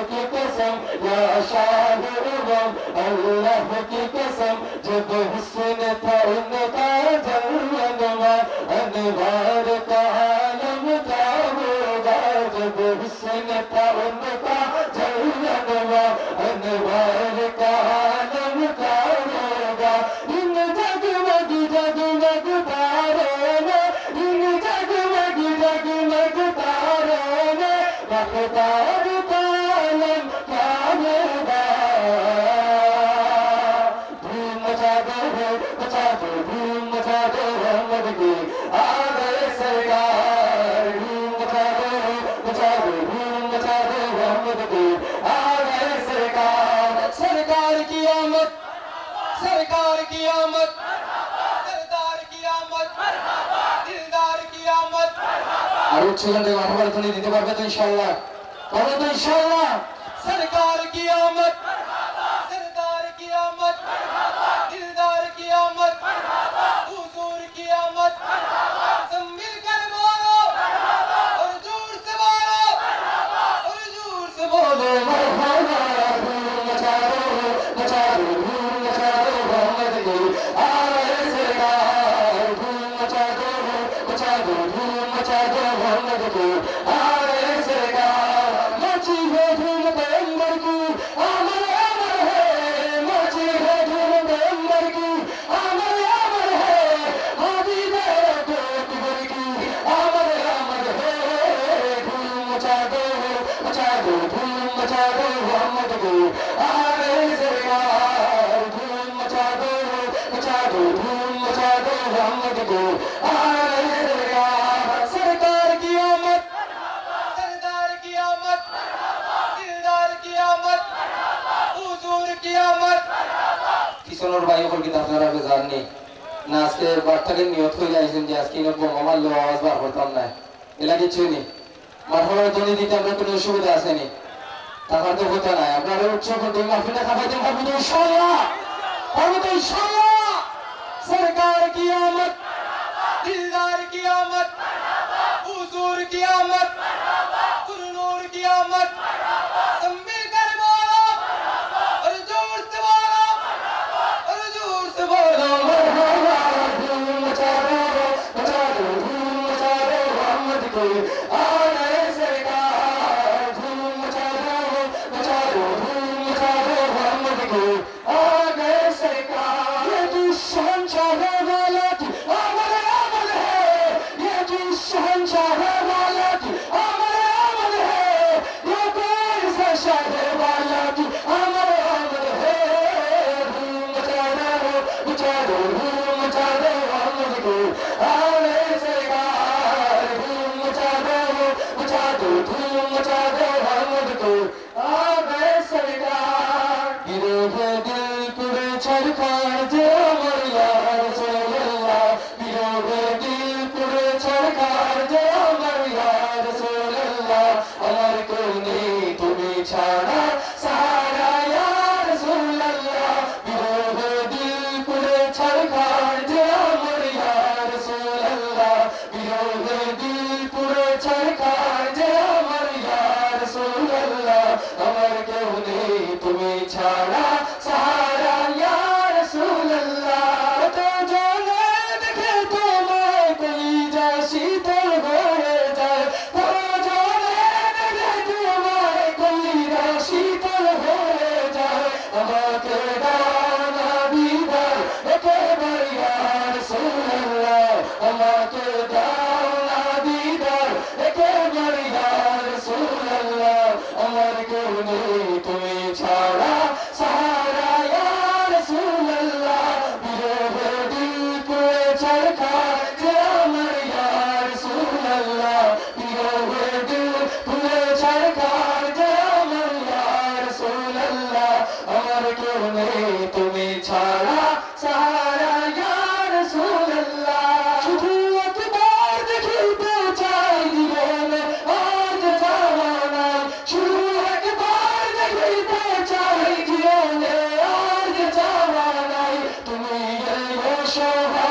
की कसम या शाह उमम अल्लाह की कसम जब हुस्न था उनका जन्नतवा अनवार का आलम क्या होगा जब हुस्न था उनका जन्नतवा अनवार का आलम क्या होगा इन जगमग जगमग तारों में इन जगमग जगमग तारों में वफ़ादार का आलम क्या होगा धूम मचा दो धूम मचा दो मोहम्मद की आ गए सरकार धूम मचा दो धूम मचा दो मोहम्मद की आ गए सरकार सरकार की आमद सरकार की आमद सरदार की आमद दिलदार की आमद আর উচ্চকণ্ঠে মাথাবার ধ্বনি দিতে পারবে তো ইনশাআল্লাহ পারবে তো ইনশাআল্লাহ सरकार की आमद सरदार की आमद दिलदार की आमद हुजूर की आमद सब मिलकर बोलो और जोर से बोलो और जोर से बोलो मरहबा धूम मचा दो धूम मचा दो मोहम्मद की आ गए सरकार धूम मचा दो धूम मचा दो मोहम्मद की आ गए सरकार मची है धूम पैगंबर की अमर अमर है मची है धूम पैगंबर की अमर अमर है हादी मेरे अकबर की अमर अमर है धूम मचा दो धूम मचा दो मोहम्मद की आ गए सरकार धूम मचा दो धूम मचा दो मोहम्मद की आ गए सरकार सरकार की आमद सरदार की आमद दिलदार की आमद हुजूर की आमद কিশোর ভাই ওপর কিন্তু আপনারা জাননি না আজকে বার্তাকে নিয়ত হয়ে যাইছেন যে আজকে নব্বই আমার লো আওয়াজ বার করতাম না এলা কিছুই নেই মারহাবা ধ্বনি দিতে আমরা কোনো অসুবিধা আসেনি তারপর তো হতো না আপনারা উচ্চ করতে মাহফিলে খাবাইতে পারবো তো ইনশাআল্লাহ सरकार की आमद दिलदार की आमद हुजूर की आमद नूर की आमद सब मिलकर बोलो और जोर से बोलो और जोर से बोलो मरहबा धूम मचा दो धूम मचा दो मोहम्मद की आ गए सरकार धूम मचा दो धूम मचा दो मोहम्मद की आ गए सरकार ये दुश्मन चाहे वाला की अमर अमर है ये दुश्मन चाहे वाला की अमर अमर है ये कोई सा चाहे वाला की अमर अमर है धूम मचा दो धूम मचा दो मोहम्मद की आ गए सरकार धूम मचा दो धूम मचा दो मोहम्मद की आ गए सरकार गिरोह दिल पुरे छड़खाड़ जे अमर या रसूलल्लाह गिरोह दिल पुरे छड़खाड़ जे अमर या रसूलल्लाह अमर कोई तुम्हें छाड़ा सहारा या रसूलल्लाह गिरोह दिल पुरे छड़खाड़ जे अमर या रसूलल्लाह गिरोह दिल पुरे छड़खाड़ जे अमर या रसूलल्लाह अमर कोई तुम्हें छाड़ा सहारा या रसूलल्लाह तो जाने देखे तुम्हें कोई जा शीतल हो जाए तो जाने देखे तुम्हें कोई जा शीतल हो जाए আমাকে দাও না দিদার একবার ইয়া রাসূলুল্লাহ আমাকে দাও না দিদার একবার ইয়া রাসূলুল্লাহ আমার কেউ নেই তুমি ছাড়া सहारा या रसूलल्लाह बिरोह दिल को छड़खाड़ जे अमर या रसूलल्लाह बिरोह दिल को छड़खाड़ जे अमर या रसूलल्लाह अमर क्यों नहीं तुम्हें छाड़ा सहारा या रसूलल्लाह शुरू अकबर देखते चाय दीवाने आज जमाना शुरू अकबर देखते चाय दीवाने आज जमाना तुम्हें ये शोभा